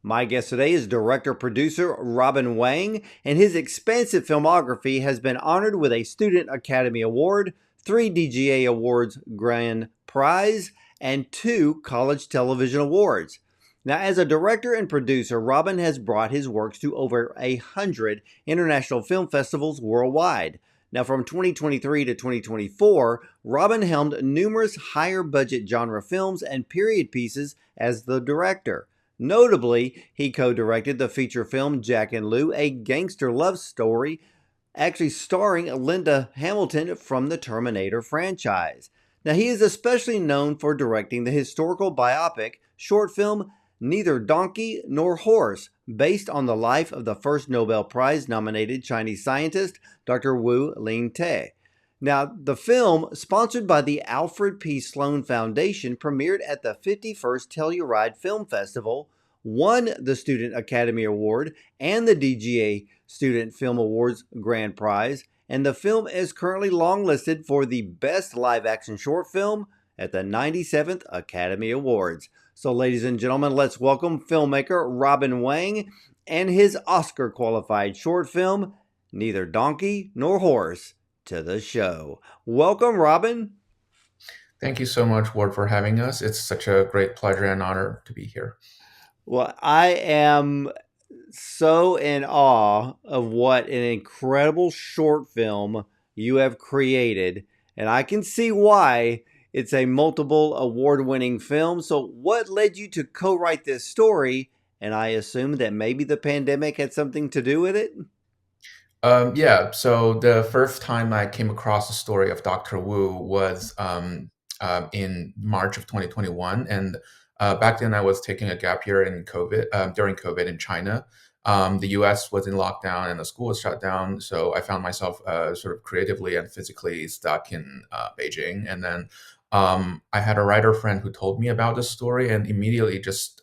My guest today is director-producer Robin Wang, and his expansive filmography has been honored with a Student Academy Award, 3 DGA Awards Grand Prize, and 2 College Television Awards. Now, as a director and producer, Robin has brought his works to over 100 international film festivals worldwide. Now, from 2023 to 2024, Robin helmed numerous higher-budget genre films and period pieces as the director. Notably, he co-directed the feature film Jack and Lou, a gangster love story, actually starring Linda Hamilton from the Terminator franchise. Now, he is especially known for directing the historical biopic short film Neither Donkey Nor Horse, based on the life of the first Nobel Prize-nominated Chinese scientist, Dr. Wu Lingte. Now, the film, sponsored by the Alfred P. Sloan Foundation, premiered at the 51st Telluride Film Festival, won the Student Academy Award and the DGA Student Film Awards Grand Prize, and the film is currently longlisted for the Best Live-Action Short Film at the 97th Academy Awards. So, ladies and gentlemen, let's welcome filmmaker Robin Wang and his Oscar-qualified short film, Neither Donkey Nor Horse, to the show. Welcome, Robin. Thank you so much, Ward, for having us. It's such a great pleasure and honor to be here. Well, I am so in awe of what an incredible short film you have created, and I can see why it's a multiple award-winning film. So what led you to co-write this story? And I assume that maybe the pandemic had something to do with it? Yeah, so the first time I came across the story of Dr. Wu was in March of 2021. And back then I was taking a gap year in COVID, during COVID in China. The US was in lockdown and the school was shut down. So I found myself sort of creatively and physically stuck in Beijing. And then I had a writer friend who told me about this story and immediately just,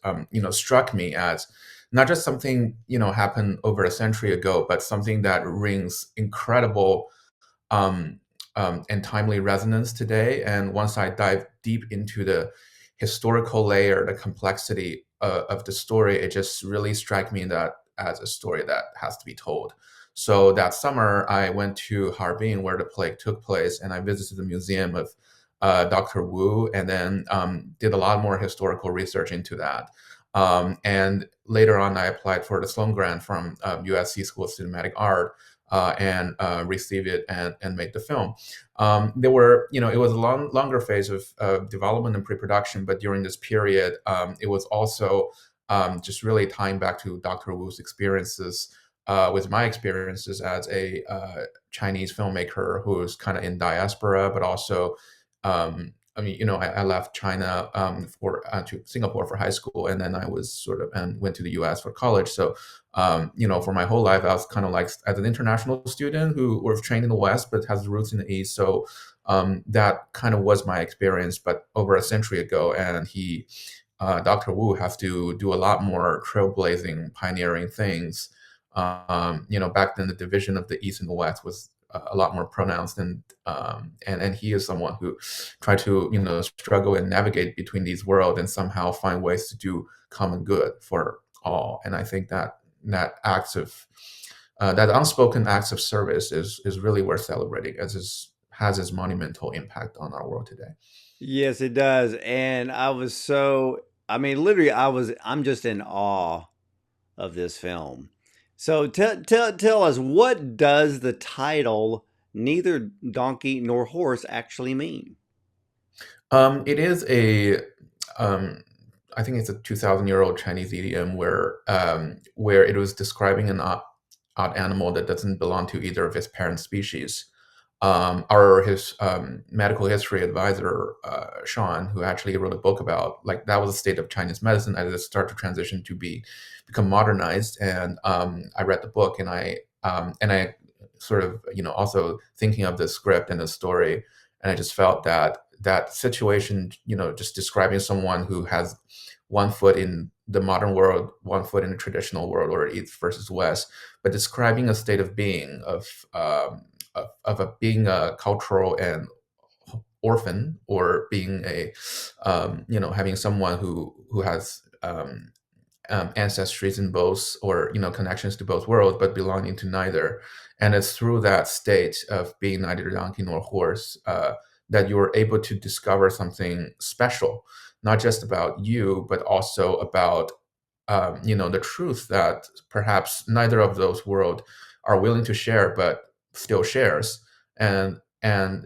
struck me as not just something, happened over a century ago, but something that rings incredible and timely resonance today. And once I dive deep into the historical layer, the complexity of the story, it just really struck me that as a story that has to be told. So that summer, I went to Harbin, where the plague took place, and I visited the museum of Dr. Wu, and then did a lot more historical research into that. And later on, I applied for the Sloan Grant from USC School of Cinematic Art and received it and made the film. There were, it was a longer phase of development and pre-production, but during this period, it was also just really tying back to Dr. Wu's experiences with my experiences as a Chinese filmmaker who's kind of in diaspora, but also I left China for to Singapore for high school, and then I was and went to the U.S. for college. So, for my whole life, I was kind of like as an international student who was trained in the West but has roots in the East. So that kind of was my experience, but over a century ago. And Dr. Wu, has to do a lot more trailblazing, pioneering things. Back then the division of the East and the West was a lot more pronounced, and he is someone who tried to struggle and navigate between these worlds and somehow find ways to do common good for all. And I think that unspoken acts of service is really worth celebrating, as it has its monumental impact on our world today. Yes, it does. And literally, I'm just in awe of this film. So tell us, what does the title Neither Donkey Nor Horse actually mean? It is I think it's a 2,000-year-old Chinese idiom where it was describing an odd animal that doesn't belong to either of his parent species. His medical history advisor, Sean, who actually wrote a book about that was the state of Chinese medicine as it started to transition to become modernized. And I read the book, and I sort of also thinking of the script and the story, and I just felt that that situation, just describing someone who has one foot in the modern world, one foot in the traditional world, or East versus West, but describing a state of being being a cultural and orphan, or being having someone who has ancestries in both, or connections to both worlds, but belonging to neither. And it's through that state of being neither donkey nor horse that you're able to discover something special, not just about you, but also about the truth that perhaps neither of those worlds are willing to share, but still shares. And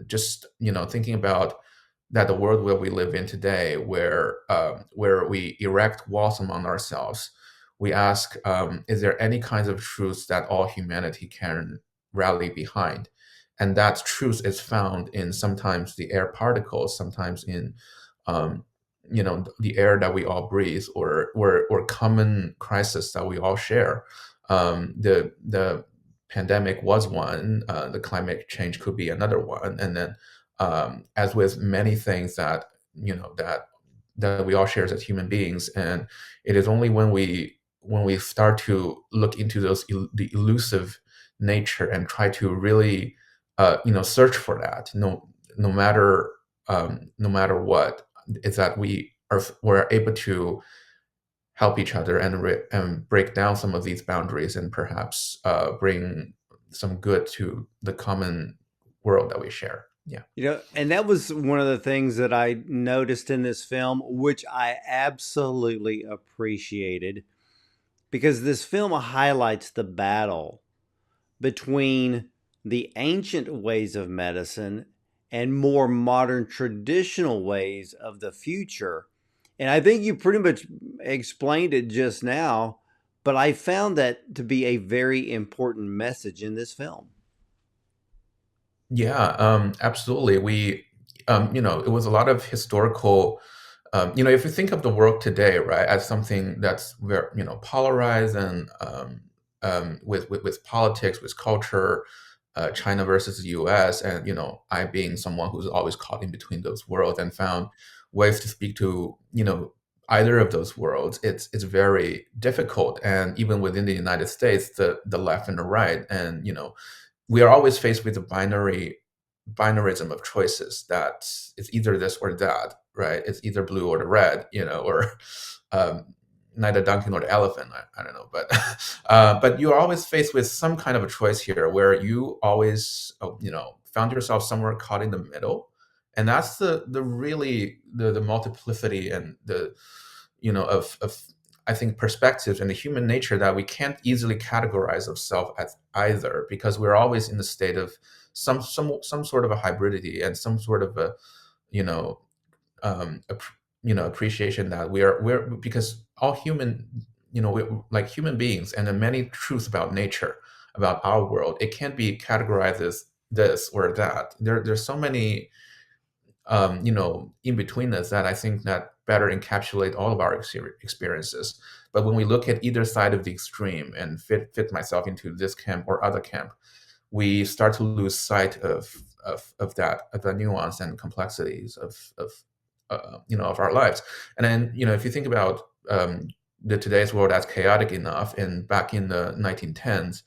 just thinking about that, the world where we live in today, where we erect walls among ourselves, we ask, is there any kinds of truths that all humanity can rally behind? And that truth is found in sometimes the air particles, sometimes in the air that we all breathe, or common crisis that we all share. The pandemic was one. The climate change could be another one. And then, as with many things that that we all share as human beings, and it is only when we start to look into the elusive nature and try to really search for that, no matter what, is that we're able to help each other and break down some of these boundaries, and perhaps bring some good to the common world that we share. Yeah. And that was one of the things that I noticed in this film, which I absolutely appreciated, because this film highlights the battle between the ancient ways of medicine and more modern traditional ways of the future. And I think you pretty much explained it just now, but I found that to be a very important message in this film. Yeah, absolutely. It was a lot of historical. If you think of the world today, right, as something that's very, polarized, and with politics, with culture, China versus the U.S., and I being someone who's always caught in between those worlds and found ways to speak to either of those worlds. It's very difficult, and even within the United States, the left and the right, and we are always faced with a binarism of choices, that it's either this or that, right? It's either blue or the red, or um, neither donkey nor the elephant. I don't know, but but you're always faced with some kind of a choice here, where you always found yourself somewhere caught in the middle. And that's the really the multiplicity, and the of I think perspectives and the human nature, that we can't easily categorize of self as either, because we're always in the state of some sort of a hybridity, and some sort of a you know appreciation, that we're because all human, we're like human beings, and then many truths about nature, about our world, it can't be categorized as this or that. There's so many in between us, that I think that better encapsulate all of our experiences. But when we look at either side of the extreme, and fit myself into this camp or other camp, we start to lose sight of the nuance and complexities of our lives. And then, if you think about the today's world as chaotic enough, and back in the 1910s,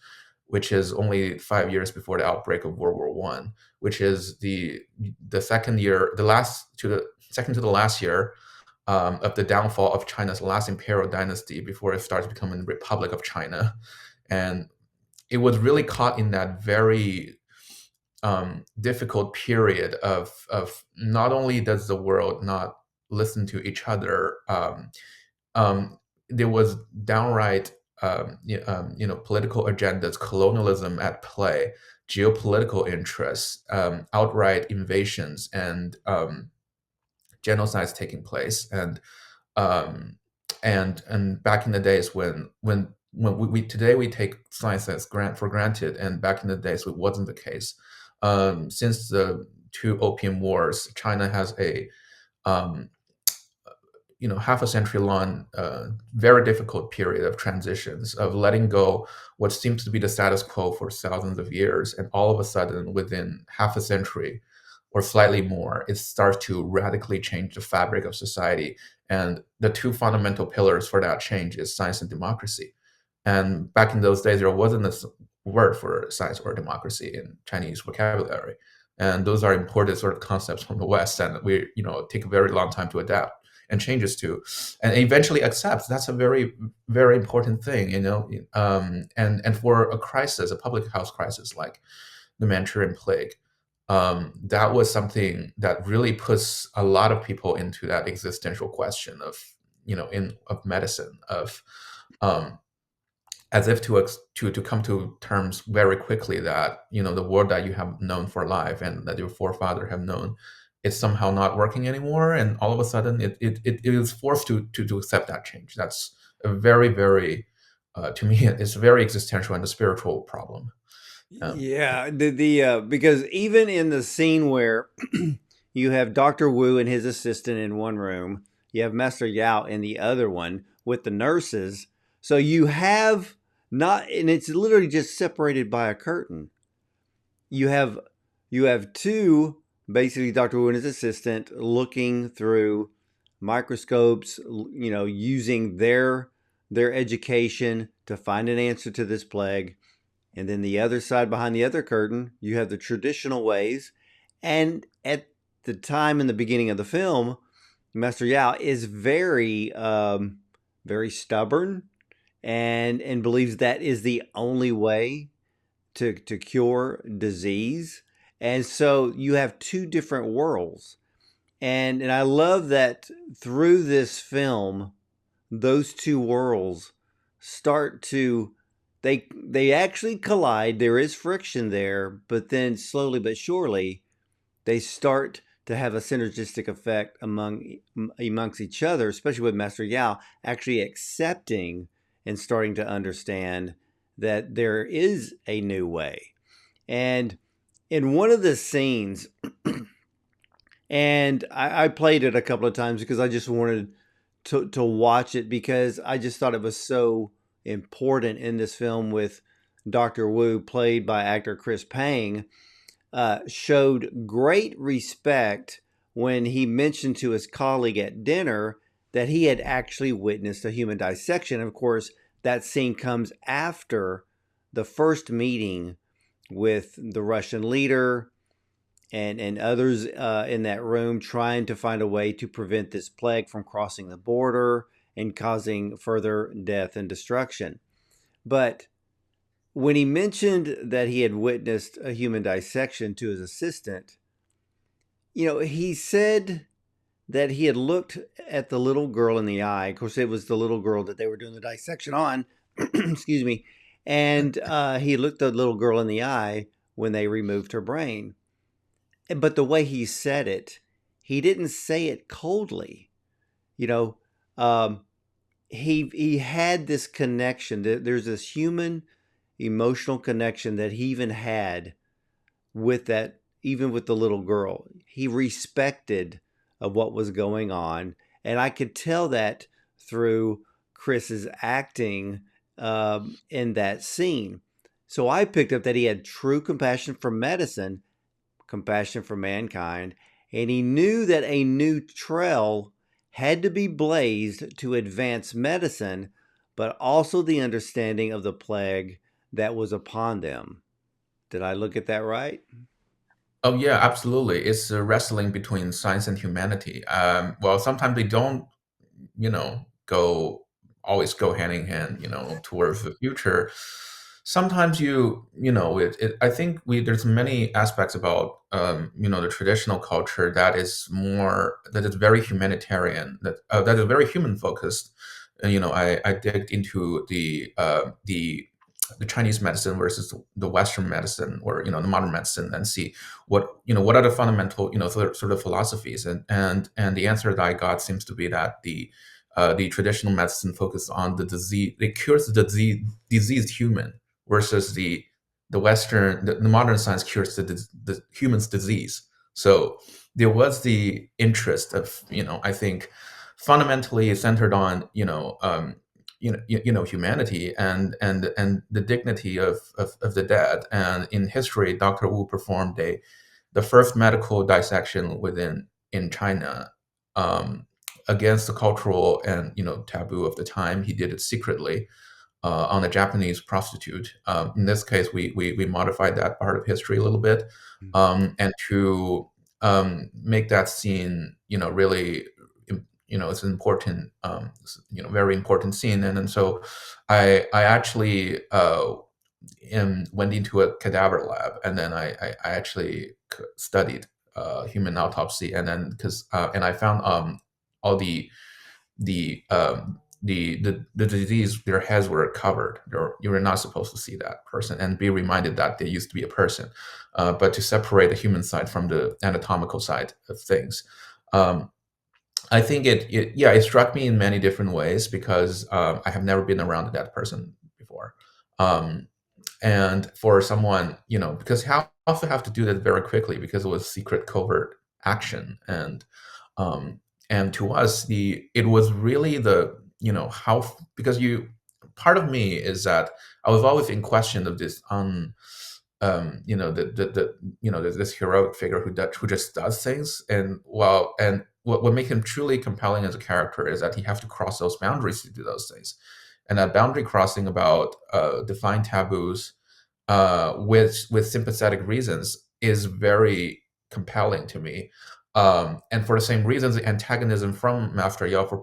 which is only 5 years before the outbreak of World War One, which is the second year, second to the last year of the downfall of China's last imperial dynasty, before it starts becoming the Republic of China. And it was really caught in that very difficult period of not only does the world not listen to each other, there was downright political agendas, colonialism at play, geopolitical interests, outright invasions, and genocides taking place. And back in the days, when we today we take science as for granted, and back in the days it wasn't the case. Since the two opium wars, China has a half a century long, very difficult period of transitions, of letting go what seems to be the status quo for thousands of years, and all of a sudden, within half a century, or slightly more, it starts to radically change the fabric of society. And the two fundamental pillars for that change is science and democracy. And back in those days, there wasn't a word for science or democracy in Chinese vocabulary. And those are imported sort of concepts from the West, and we, take a very long time to adapt and changes to, and eventually accept. That's a very, very important thing, and for a crisis, a public health crisis like the Manchurian Plague, that was something that really puts a lot of people into that existential question of, of medicine, of um, as if to come to terms very quickly that, the world that you have known for life and that your forefather have known is somehow not working anymore, and all of a sudden it is forced to accept that change. That's a very, very, to me, it's a very existential and a spiritual problem. um, Yeah, the because even in the scene where you have Doctor Wu and his assistant in one room, you have Master Yao in the other one with the nurses. So you have not, and it's literally just separated by a curtain. You have two, basically Doctor Wu and his assistant looking through microscopes, using their education to find an answer to this plague. And then the other side, behind the other curtain, you have the traditional ways. And at the time in the beginning of the film, Master Yao is very stubborn, and believes that is the only way to cure disease. And so you have two different worlds. And I love that through this film, those two worlds start to, they actually collide. There is friction there, but then slowly but surely they start to have a synergistic effect amongst each other, especially with Master Yao actually accepting and starting to understand that there is a new way. And in one of the scenes, and I played it a couple of times because I just wanted to watch it, because I just thought it was so important in this film, with Dr. Wu, played by actor Chris Pang, showed great respect when he mentioned to his colleague at dinner that he had actually witnessed a human dissection. Of course, that scene comes after the first meeting with the Russian leader and others in that room, trying to find a way to prevent this plague from crossing the border and causing further death and destruction. But when he mentioned that he had witnessed a human dissection to his assistant, he said that he had looked at the little girl in the eye. Of course, it was the little girl that they were doing the dissection on. Excuse me. And he looked the little girl in the eye when they removed her brain. But the way he said it, he didn't say it coldly. You know, um, he had this connection. There's this human emotional connection that he even had with that, even with the little girl. He respected of what was going on, and I could tell that through Chris's acting in that scene. So I picked up that he had true compassion for medicine, compassion for mankind, and he knew that a new trail had to be blazed to advance medicine, but also the understanding of the plague that was upon them. Did I look at that right? Oh yeah, absolutely. It's a wrestling between science and humanity. Well, sometimes they don't, go always go hand in hand, towards the future. Sometimes I think there's many aspects about, the traditional culture that is very humanitarian, that is very human focused. And, I digged into the Chinese medicine versus the Western medicine, or the modern medicine, and see what are the fundamental sort of philosophies, and the answer that I got seems to be that the traditional medicine focuses on the disease, it cures the diseased human, versus the modern science cures the human's disease. So there was the interest of, I think, fundamentally centered on, humanity, and the dignity of the dead. And in history, Dr. Wu performed the first medical dissection within in China, um, against the cultural and taboo of the time. He did it secretly on a Japanese prostitute. In this case, we modified that part of history a little bit, and to make that scene, really, it's an important, very important scene. And so I actually went into a cadaver lab, and then I actually studied human autopsy, and then and I found all the the disease, their heads were covered. You were not supposed to see that person and be reminded that they used to be a person, but to separate the human side from the anatomical side of things. Um, I think it struck me in many different ways because I have never been around a dead person before. Um, and for someone, because you also have to do that very quickly because it was secret covert action. Um, and to us, it was really the, how, because part of me is that I was always in question of this this heroic figure who just does things. And what makes him truly compelling as a character is that he has to cross those boundaries to do those things. And that boundary crossing about defined taboos with sympathetic reasons is very compelling to me. And for the same reasons, the antagonism from Master Yao for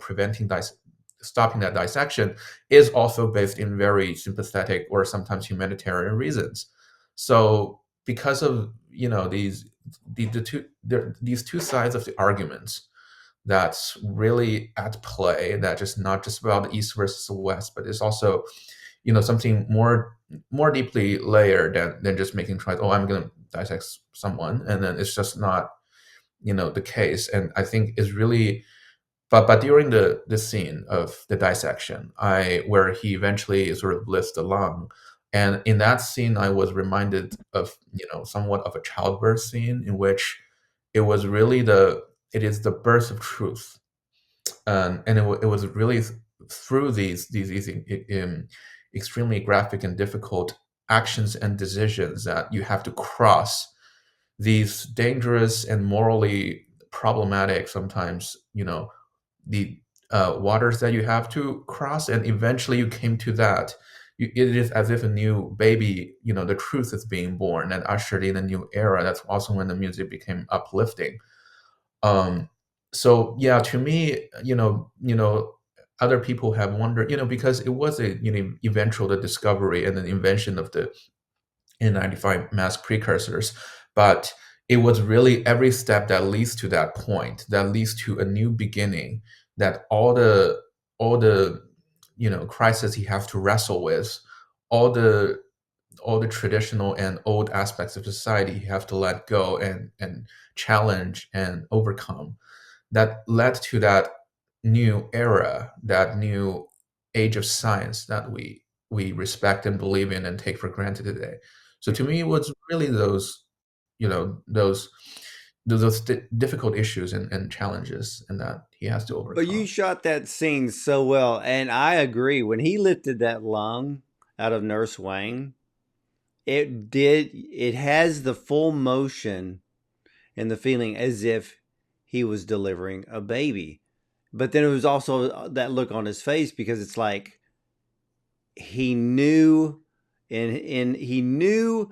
stopping that dissection is also based in very sympathetic or sometimes humanitarian reasons. So because of these two sides of the arguments that's really at play, that just not just about the East versus the West, but it's also something more deeply layered than just making tries. Oh, I'm going to dissect someone, and then it's just not the case. And I think is really, but during the scene of the dissection, where he eventually sort of lifts the lung, and in that scene, I was reminded of somewhat of a childbirth scene in which it was really it is the birth of truth. And it was really through extremely graphic and difficult actions and decisions that you have to cross these dangerous and morally problematic, sometimes, the waters that you have to cross. And eventually you came to that. It is as if a new baby, the truth is being born and ushered in a new era. That's also when the music became uplifting. um so yeah, to me, other people have wondered, because it was a eventual the discovery and the invention of the N95 mask precursors, but it was really every step that leads to that point, that leads to a new beginning, that all the crises he has to wrestle with, all the all the traditional and old aspects of society you have to let go and challenge and overcome, that led to that new era, that new age of science that we respect and believe in and take for granted today. So to me, it was really those, you know, those difficult issues and challenges, and that he has to But you overcome. shot that scene so well, and I agree. When he lifted that lung out of Nurse Wang, it has the full motion and the feeling as if he was delivering a baby. But then it was also that look on his face because it's like he knew he knew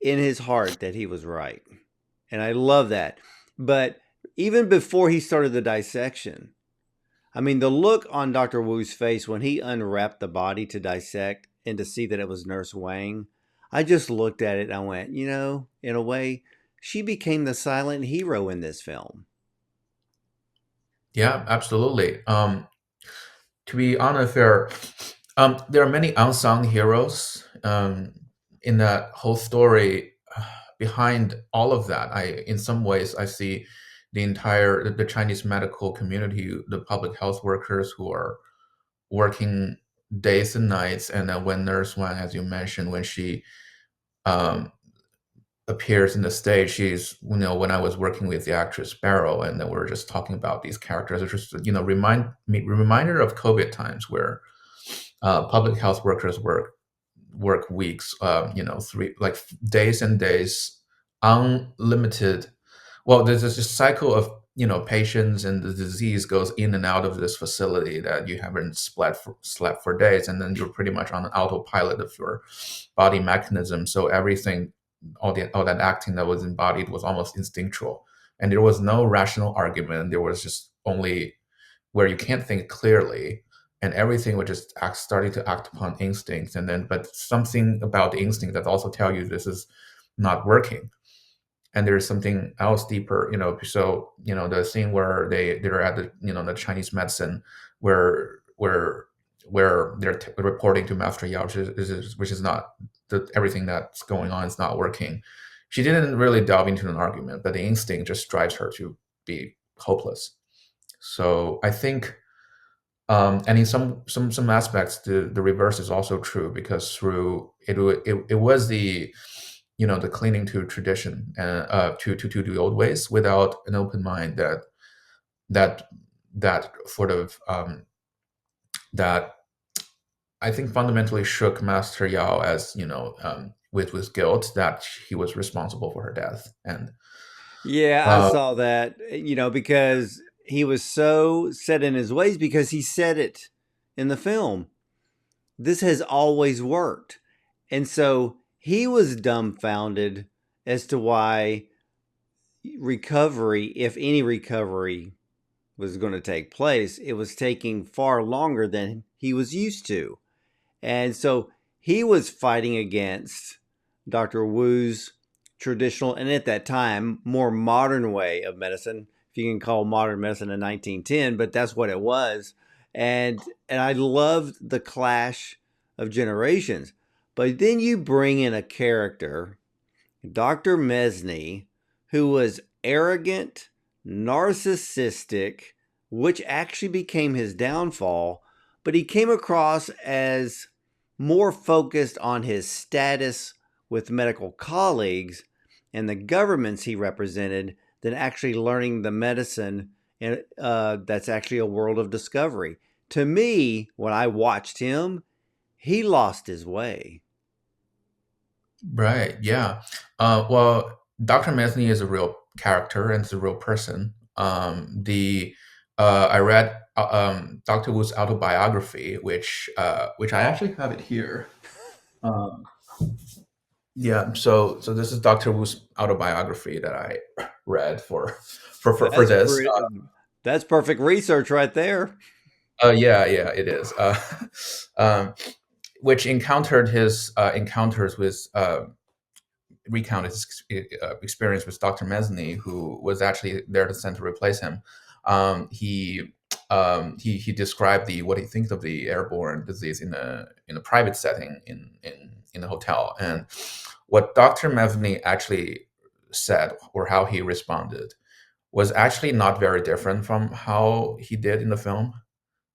in his heart that he was right. And I love that. But even before he started the dissection, I mean, the look on Dr. Wu's face when he unwrapped the body to dissect and to see that it was Nurse Wang, I just looked at it and I went, in a way, she became the silent hero in this film. Yeah, absolutely. To be honest, there are many unsung heroes in that whole story. Behind all of that, in some ways, I see the Chinese medical community, the public health workers who are working days and nights. And then when Nurse Wan, as you mentioned, when she um, appears in the stage, she's, when I was working with the actress Barrow, and then we are just talking about these characters, it's just, reminder of COVID times where public health workers work weeks, three, like days and days unlimited. Well, there's this cycle of patients and the disease goes in and out of this facility that you haven't slept for days, and then you're pretty much on an autopilot of your body mechanism. So everything, all that acting that was embodied was almost instinctual, and there was no rational argument. There was just only where you can't think clearly, and everything was just starting to act upon instinct, and then but something about the instinct that also tell you this is not working, and there's something else deeper. So the scene where they're at the the Chinese medicine, where they're reporting to Master Yao, which is not everything that's going on is not working. She didn't really delve into an argument, but the instinct just drives her to be hopeless. So I think, and in some aspects, the reverse is also true, because through it was the the clinging to tradition, and to the old ways without an open mind, that that sort of that I think fundamentally shook Master Yao, as with guilt that he was responsible for her death. And Yeah, I uh, saw that, because he was so set in his ways because he said it in the film. This has always worked. And so he was dumbfounded as to why recovery, if any recovery was going to take place, it was taking far longer than he was used to. And so he was fighting against Dr. Wu's traditional, and at that time, more modern way of medicine, if you can call modern medicine in 1910, but that's what it was. And I loved the clash of generations. But then you bring in a character, Dr. Mesny, who was arrogant, narcissistic, which actually became his downfall, but he came across as more focused on his status with medical colleagues and the governments he represented than actually learning the medicine, and that's actually a world of discovery. To me, when I watched him, he lost his way. right, yeah. Well, Dr. Mesny is a real character and it's a real person. The I read Dr. Wu's autobiography, which I actually have it here. Um, yeah, so this is Dr. Wu's autobiography that I read for That's this. that's perfect research right there. Yeah, yeah, it is. Um, which encountered his encounters with recounted his experience with Dr. Mesny, who was actually there to send to replace him. He described the what he thinks of the airborne disease in a private setting in a hotel, and what Dr. Mesny actually said, or how he responded, was actually not very different from how he did in the film.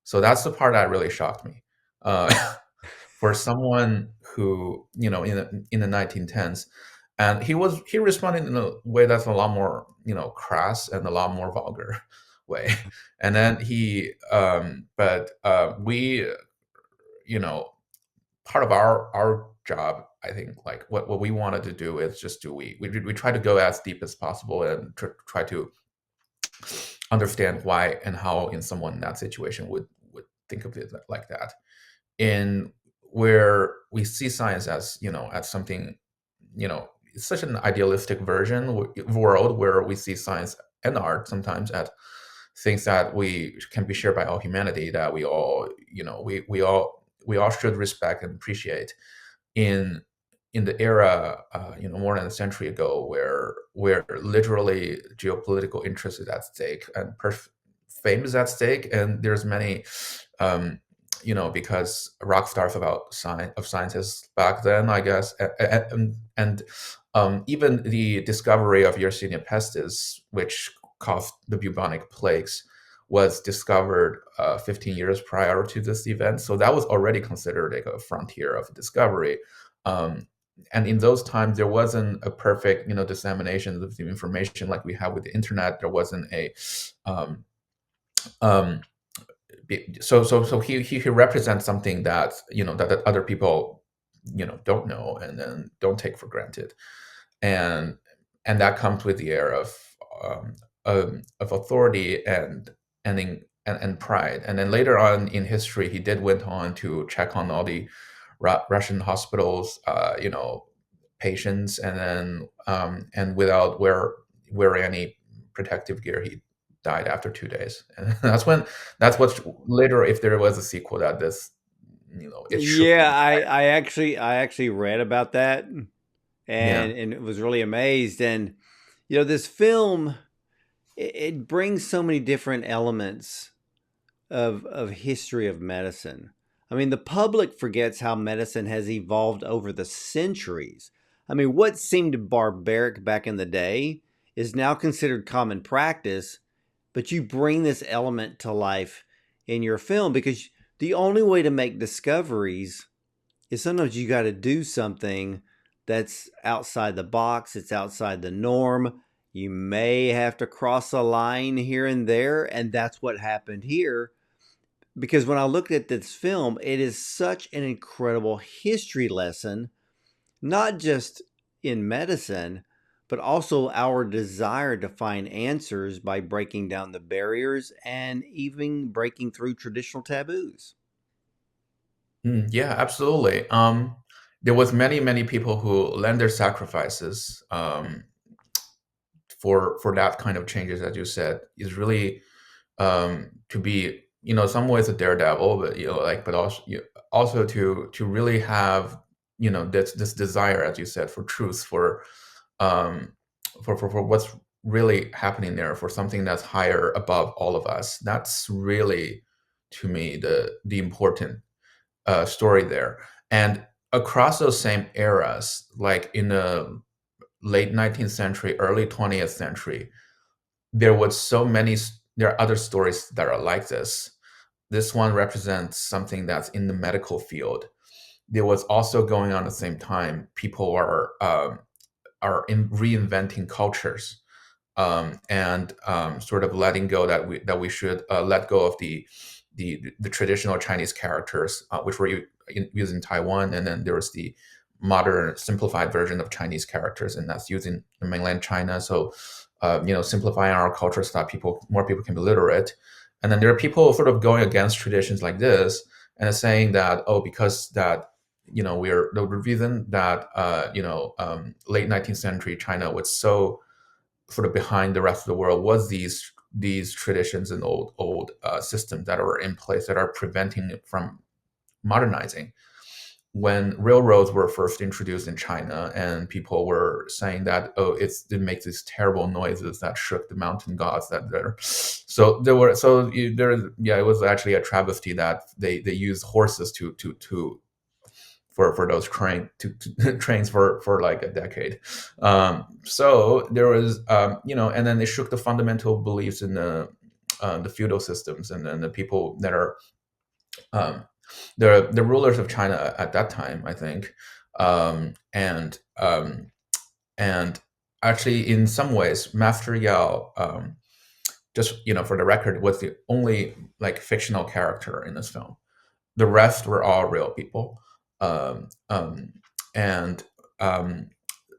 So that's the part that really shocked me. Uh, for someone who, in the 1910s, and he responded in a way that's a lot more, crass and a lot more vulgar way. And then but we, you know, part of our job, I think, like what we wanted to do is just we try to go as deep as possible and try to understand why and how in someone in that situation would think of it like that. In where we see science as as something, it's such an idealistic world where we see science and art sometimes at things that we can be shared by all humanity, that we all we all should respect and appreciate. In in the era, more than a century ago, where literally geopolitical interest is at stake and fame is at stake, and there's many, um, because rock stars about scientists back then, I guess, and even the discovery of Yersinia pestis, which caused the bubonic plagues, was discovered 15 years prior to this event. So that was already considered like a frontier of discovery. Um, and in those times, there wasn't a perfect, dissemination of the information like we have with the internet. There wasn't a um, um, so he represents something that that other people don't know and then don't take for granted. And and that comes with the air um, of authority and pride. And then later on in history, he did went on to check on all the Russian hospitals, patients, and then and without wearing any protective gear, he died after 2 days. And that's what later, if there was a sequel, that this it shook the Yeah, entire. I actually read about that, Yeah. and was really amazed. And this film, it brings so many different elements of history of medicine. I mean, the public forgets how medicine has evolved over the centuries. I mean, what seemed barbaric back in the day is now considered common practice, but you bring this element to life in your film because the only way to make discoveries is sometimes you got to do something that's outside the box, it's outside the norm. You may have to cross a line here and there, and that's what happened here. Because when I looked at this film, it is such an incredible history lesson, not just in medicine, but also our desire to find answers by breaking down the barriers and even breaking through traditional taboos. Yeah, absolutely. There was many people who lend their sacrifices for that kind of changes, as you said, is really to be, some ways a daredevil, but but also also to really have this desire, as you said, for truth, um for what's really happening there, for something that's higher above all of us. That's really, to me, the important story there. And across those same eras, like in the late 19th century, early 20th century, there was so many. There are other stories that are like this. This one represents something that's in the medical field. There was also going on at the same time. People are reinventing cultures, and sort of letting go that we should let go of the traditional Chinese characters, which were used in Taiwan, and then there was the modern simplified version of Chinese characters, and that's used in mainland China. So, simplifying our culture so that more people can be literate. And then there are people sort of going against traditions like this and saying that, oh, because that we're the reason that late 19th century China was so sort of behind the rest of the world was these traditions and old systems that are in place that are preventing it from modernizing. When railroads were first introduced in China, and people were saying that, oh, it makes these terrible noises that shook the mountain gods, that there, so there were so you- there yeah, it was actually a travesty that they used horses to for those trains for like a decade. So there was, and then they shook the fundamental beliefs in the feudal systems, and then the people that are um, the rulers of China at that time, I think, um, and um, and actually in some ways, Master Yao, just for the record, was the only like fictional character in this film. The rest were all real people. Um, um, and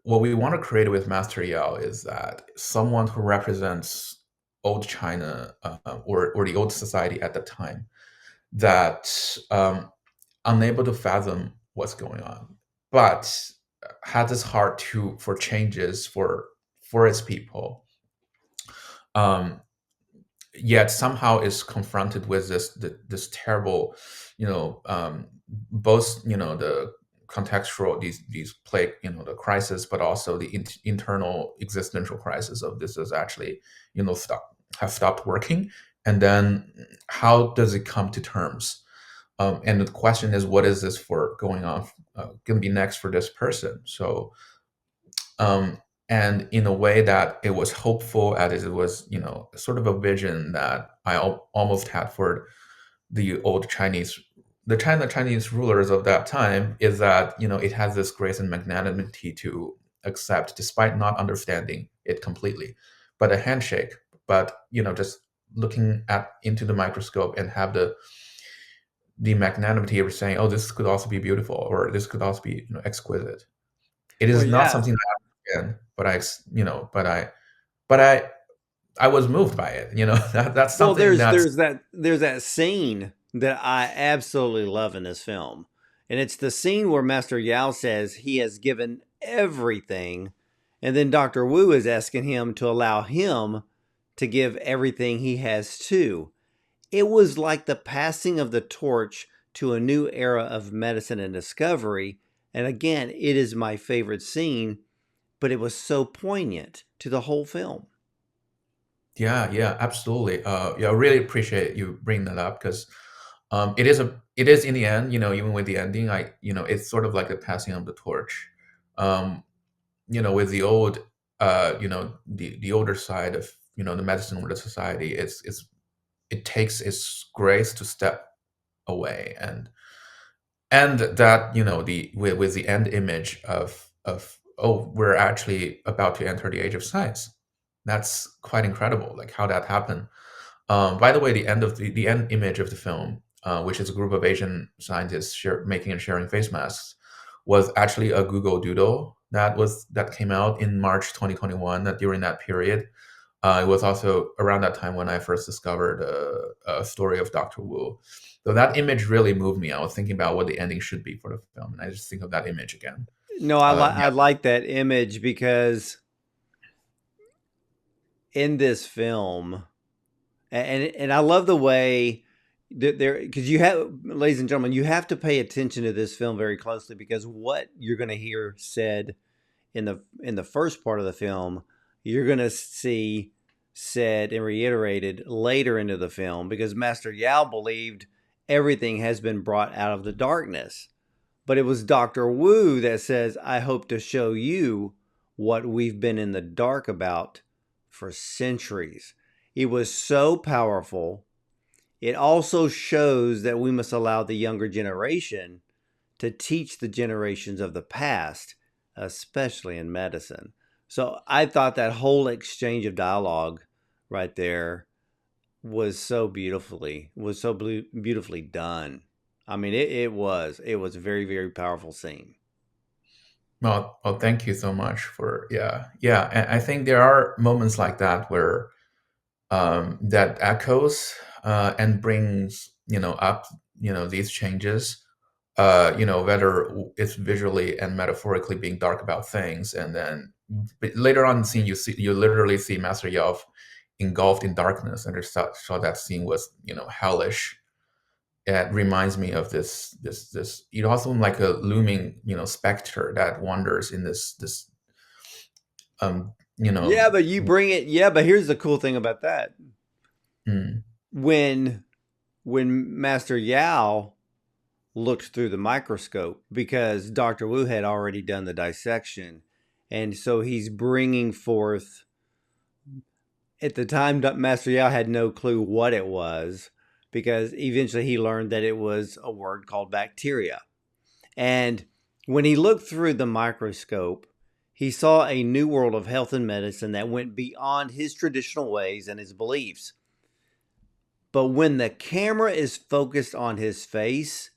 what we want to create with Master Yao is that someone who represents old China, or the old society at the time, that unable to fathom what's going on, but had this heart for changes for its people. Um, Yet somehow is confronted with this terrible, both the contextual, these plague, the crisis, but also the internal existential crisis of this is actually have stopped working, and then how does it come to terms? And the question is, what is this for going on, going to be next for this person? So, um, and in a way that it was hopeful, as it was, sort of a vision that I almost had for the old Chinese, Chinese rulers of that time, is that it has this grace and magnanimity to accept, despite not understanding it completely, but a handshake, but just looking at into the microscope and have the magnanimity of saying, oh, this could also be beautiful, or this could also be exquisite. It Well, is not yeah, something. again, but but I was moved by it. That's Well, something that's there's that scene that I absolutely love in this film. And it's the scene where Master Yao says he has given everything, and then Dr. Wu is asking him to allow him to give everything he has too. It was like the passing of the torch to a new era of medicine and discovery. And again, it is my favorite scene, but it was so poignant to the whole film. yeah, yeah, absolutely. Yeah, I really appreciate you bringing that up because it is in the end, even with the ending, it's sort of like the passing of the torch. Um, with the old, the older side of the medicine or the society, it takes its grace to step away, and that the with the end image of oh, we're actually about to enter the age of science. That's quite incredible, like how that happened. By the way, the end image of the film, which is a group of Asian scientists making and sharing face masks, was actually a Google Doodle that came out in March 2021. That during that period, it was also around that time when I first discovered a story of Doctor Wu. So that image really moved me. I was thinking about what the ending should be for the film, and I just think of that image again. No, Yeah, I like that image because in this film, and I love the way that there, because you have, ladies and gentlemen, you have to pay attention to this film very closely, because what you're going to hear said in the first part of the film, you're going to see said and reiterated later into the film, because Master Yao believed everything has been brought out of the darkness. But it was Dr. Wu that says, I hope to show you what we've been in the dark about for centuries. It was so powerful. It also shows that we must allow the younger generation to teach the generations of the past, especially in medicine. So I thought that whole exchange of dialogue right there was so beautifully done. I mean, it was a very, very powerful scene. well, thank you so much for yeah. And I think there are moments like that where that echoes and brings up these changes. Whether it's visually and metaphorically being dark about things, and then later on in the scene, you literally see Master Yao engulfed in darkness, and I saw that scene was hellish. It reminds me of this also like a looming specter that wanders in this um you know Yeah, but you bring it. Yeah, but here's the cool thing about that. mm, When Master Yao looked through the microscope, because Dr. Wu had already done the dissection, and so he's bringing forth. At the time, Master Yao had no clue what it was, because eventually he learned that it was a word called bacteria. And when he looked through the microscope, he saw a new world of health and medicine that went beyond his traditional ways and his beliefs. But when the camera is focused on his face,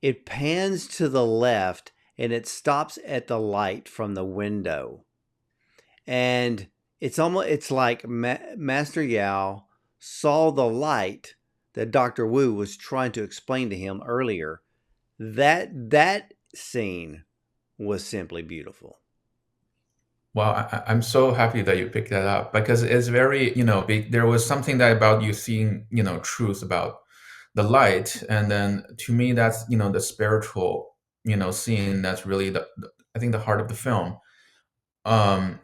it pans to the left and it stops at the light from the window. And it's like Master Yao saw the light that Dr. Wu was trying to explain to him earlier. That scene was simply beautiful. well, I'm so happy that you picked that up because it's very big. There was something that about you seeing truth about the light, and then to me that's the spiritual scene that's really I think the heart of the film. um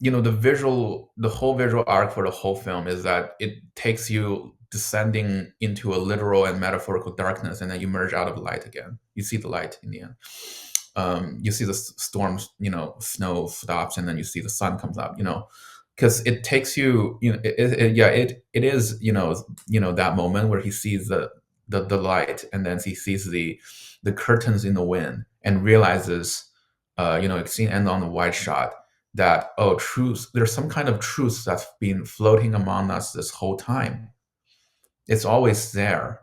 the whole visual arc for the whole film is that it takes you descending into a literal and metaphorical darkness, and then you merge out of light again. You see the light in the end. You see the storms, snow stops, and then you see the sun comes up. Because it takes you, yeah, it is, that moment where he sees the light, and then he sees the curtains in the wind, and realizes, it's seen end on the wide shot that, oh, truth, there's some kind of truth that's been floating among us this whole time. It's always there.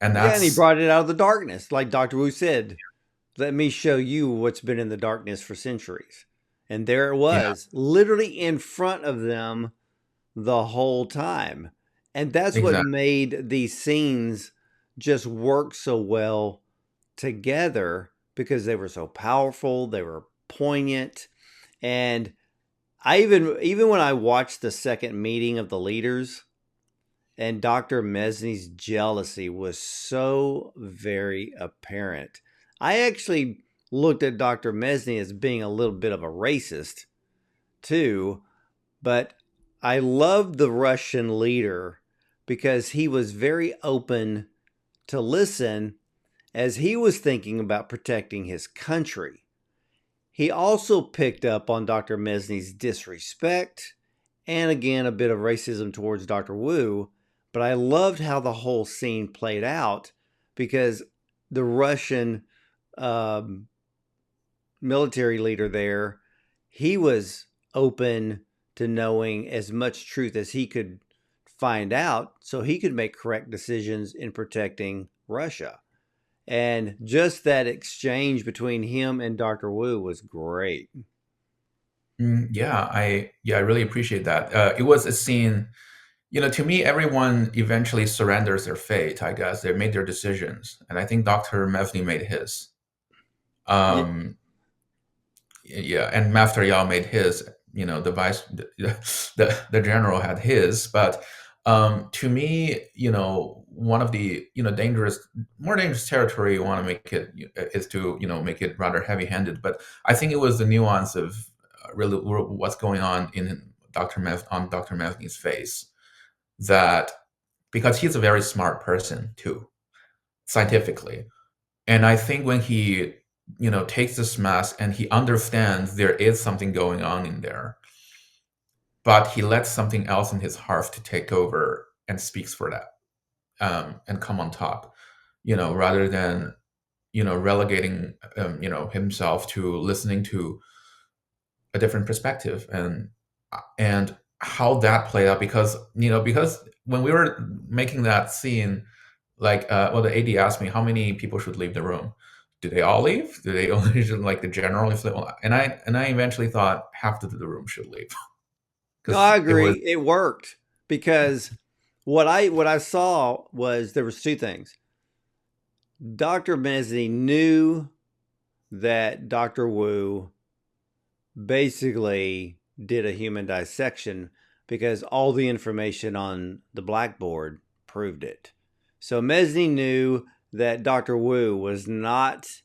And Yeah, and he that's brought it out of the darkness, like Dr. Wu said. Let me show you what's been in the darkness for centuries. And there it Yeah, was, literally in front of them the whole time. And that's what exactly. made these scenes just work so well together because they were so powerful, they were poignant. And I even when I watched the second meeting of the leaders, and Dr. Mesny's jealousy was so very apparent. I actually looked at Dr. Mesny as being a little bit of a racist too, but I loved the Russian leader because he was very open to listen as he was thinking about protecting his country. He also picked up on Dr. Mesny's disrespect and again a bit of racism towards Dr. Wu, but I loved how the whole scene played out because the Russian um, military leader there, he was open to knowing as much truth as he could find out so he could make correct decisions in protecting Russia. And just that exchange between him and Dr. Wu was great. Yeah, I really appreciate that. It was a scene. To me, everyone eventually surrenders their fate. I guess they made their decisions, and I think Dr. Mevni made his. Yeah. Um, yeah, and Master Yao made his. The the general had his, but to me, one of the more dangerous territory you want to make it is to make it rather heavy-handed. But I think it was the nuance of really what's going on in Dr. Mevni's face, that because he's a very smart person too, scientifically. And I think when he, takes this mask and he understands there is something going on in there, but he lets something else in his heart to take over and speaks for that, and come on top, rather than, relegating, himself to listening to a different perspective, and how that played out. Because when we were making that scene, like, well, the AD asked me how many people should leave the room. Do they all leave? Do they only like the general? If they, and I eventually thought half of the room should leave No, because I it was agree. It worked because what I saw was there was two things. Dr. Mesny knew that Dr. Wu basically did a human dissection because all the information on the blackboard proved it. So Mesny knew that Dr. Wu was not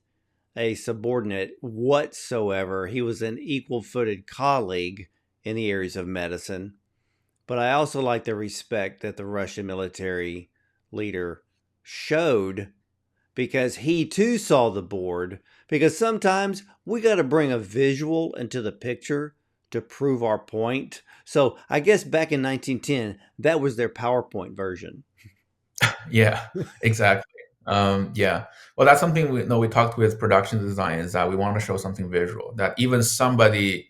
a subordinate whatsoever. He was an equal footed colleague in the areas of medicine. But I also like the respect that the Russian military leader showed because he too saw the board. Because sometimes we got to bring a visual into the picture to prove our point. So I guess back in 1910, that was their PowerPoint version. yeah, exactly. Yeah. Well, that's something we talked with production design, is that we want to show something visual that even somebody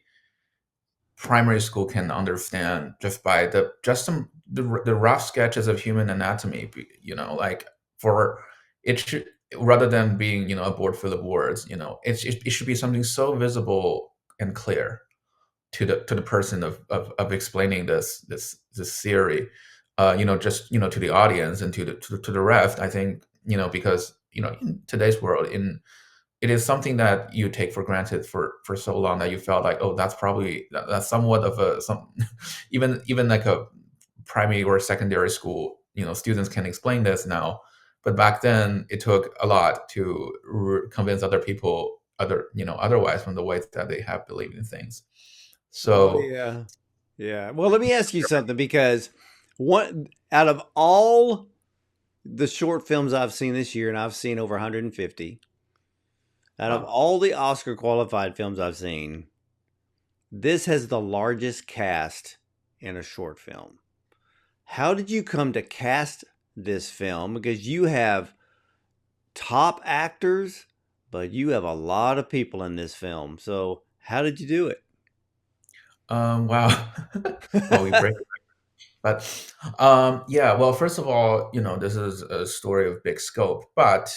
primary school can understand just by the rough sketches of human anatomy. Like, for it should, rather than being a board full of words, it should be something so visible and clear to the person of explaining this theory, just to the audience and to the rest. I think, because in today's world, it is something that you take for granted for so long, that you felt like, oh, that's somewhat of a some even like a primary or secondary school, students can explain this now. But back then it took a lot to convince other people otherwise, from the way that they have believed in things. Oh, So yeah. Yeah. Well, let me ask you something because one out of all the short films I've seen this year, and I've seen over 150, out of uh, all the Oscar qualified films I've seen, this has the largest cast in a short film. How did you come to cast this film? Because you have top actors, but you have a lot of people in this film. So, how did you do it? wow. Well, we break. But yeah, well, first of all, this is a story of big scope, but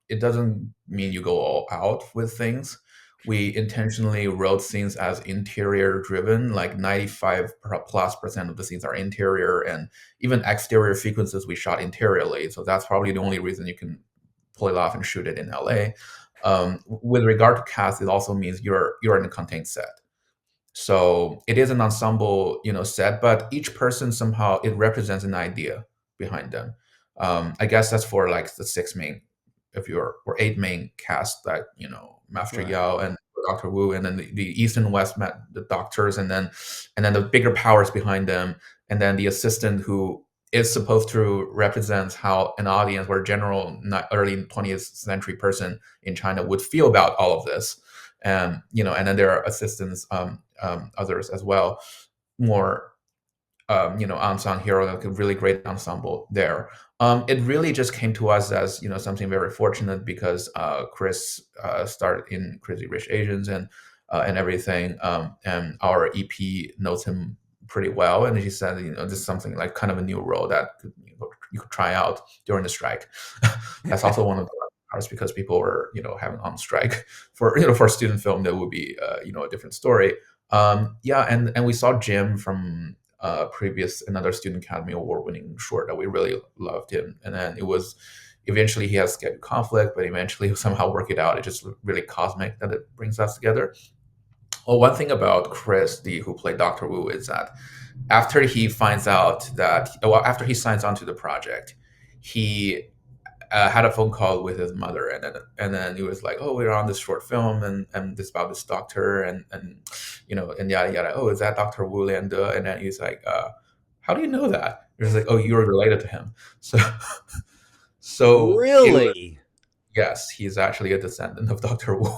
it doesn't mean you go all out with things. we intentionally wrote scenes as interior driven, like 95 plus percent of the scenes are interior, and even exterior sequences we shot interiorly. So that's probably the only reason you can pull it off and shoot it in LA. With regard to cast, it also means you're in a contained set. So it is an ensemble, set, but each person somehow it represents an idea behind them. I guess that's for like the six main, if you're or eight main cast, that Master Right. Yao and Doctor Wu, and then the East and West met the doctors, and then the bigger powers behind them, and then the assistant who is supposed to represent how an audience or general not early 20th century person in China would feel about all of this. And and then there are assistants, others as well, more unsung hero, like a really great ensemble there. It really just came to us as something very fortunate because Chris started in Crazy Rich Asians and everything, and our EP knows him pretty well, and he said this is something like kind of a new role that you could try out during the strike. That's also one of the parts because people were having on strike for student film. That would be a different story. Yeah, and we saw Jim from previous another Student Academy Award winning short that we really loved him, and then it was eventually he has schedule conflict, but eventually he'll somehow work it out. It's just really cosmic that it brings us together. Well, one thing about Chris, who played Doctor Wu, is that after he finds out that, well, after he signs on to the project, he had a phone call with his mother, and then he was like, "Oh, we're on this short film, and this about this doctor, and yada yada. Oh, is that Doctor Wu Liande?" And then he's like, "How do you know that?" He was like, "Oh, you're related to him." So, so it was, Really? yes, he's actually a descendant of Doctor Wu.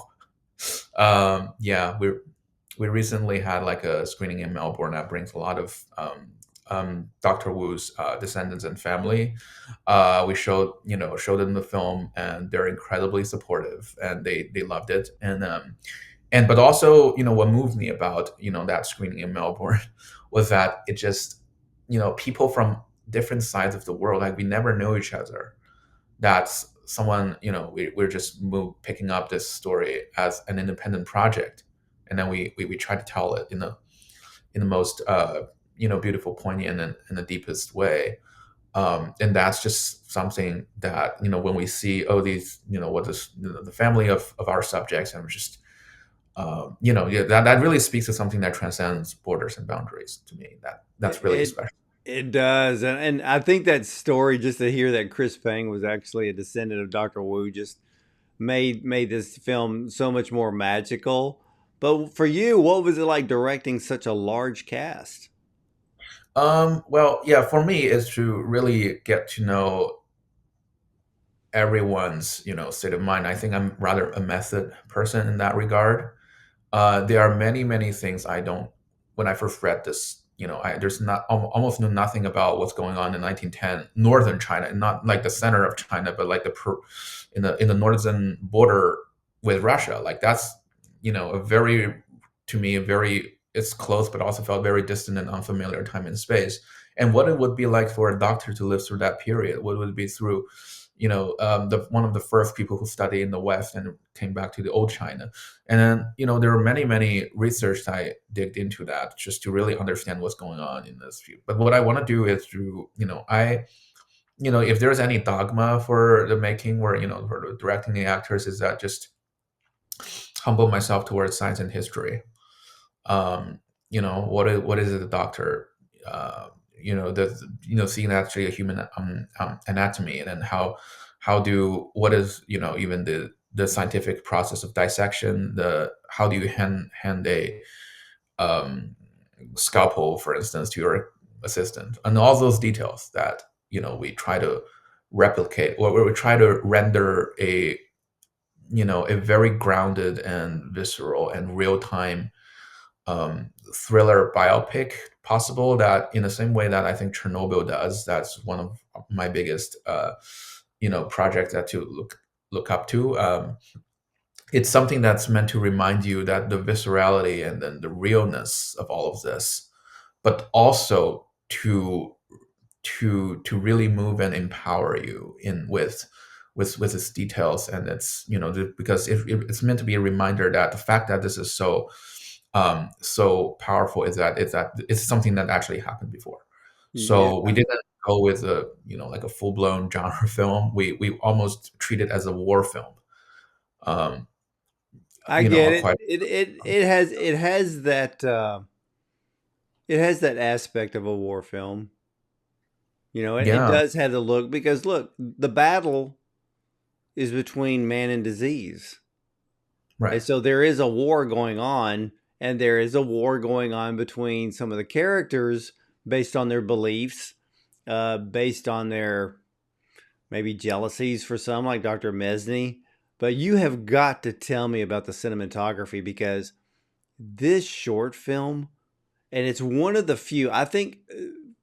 Yeah, we recently had like a screening in Melbourne that brings a lot of Doctor Wu's descendants and family. We showed them the film, and they're incredibly supportive, and they loved it. And but also, what moved me about that screening in Melbourne was that it just people from different sides of the world, like we never know each other. That's someone, we're just picking up this story as an independent project, and then we try to tell it in the most beautiful, poignant, and in the deepest way. And that's just something that when we see, oh, these what this the family of our subjects, and just yeah, that really speaks to something that transcends borders and boundaries to me. That's really It special. it does, and I think that story, just to hear that Chris Pang was actually a descendant of Doctor Wu, just made this film so much more magical. But for you, what was it like directing such a large cast? Well, yeah, for me is to really get to know everyone's state of mind. I think I'm rather a method person in that regard. There are many things I don't. When I first read this, there's not almost knew nothing about what's going on in 1910 northern China, not like the center of China, but like in the northern border with Russia. Like that's a very, to me, a very, it's close, but also felt very distant and unfamiliar time and space. And what it would be like for a doctor to live through that period, what would it be through the one of the first people who studied in the West and came back to the old China. And then, there are many research I digged into that just to really understand what's going on in this field. But what I want to do is to, if there's any dogma for the making where, for the directing the actors, is that just humble myself towards science and history. Um, what is it, a doctor? The seeing actually a human anatomy, and then how do what is even the scientific process of dissection, the how do you hand a um, scalpel, for instance, to your assistant, and all those details that we try to replicate, or we try to render a very grounded and visceral and real time thriller biopic possible, that in the same way that I think Chernobyl does. That's one of my biggest projects that to look up to. It's something that's meant to remind you that the viscerality and then the realness of all of this, but also to really move and empower you in with with its details, and it's because it's meant to be a reminder that the fact that this is so powerful is that it's something that actually happened before. Yeah, So we didn't go with a like a full blown genre film. We almost treat it as a war film. Um, I get a it. quite It has that aspect of a war film. It yeah, does have the look because look, the battle is between man and disease. And right. so there is a war going on, and there is a war going on between some of the characters based on their beliefs, based on their maybe jealousies for some, like Dr. Mesny. But you have got to tell me about the cinematography because this short film, and it's one of the few, I think,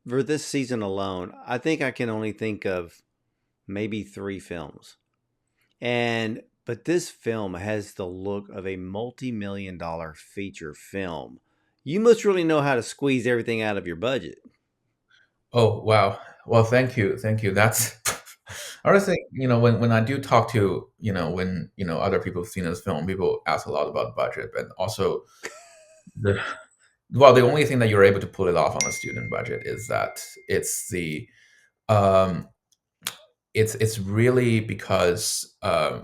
for this season alone, I think I can only think of maybe three films. But this film has the look of a multi-million dollar feature film. You must really know how to squeeze everything out of your budget. Oh, wow. Well, thank you. That's honestly, when I do talk to when other people have seen this film, people ask a lot about budget, but also the the only thing that you're able to pull it off on a student budget is that um it's really because I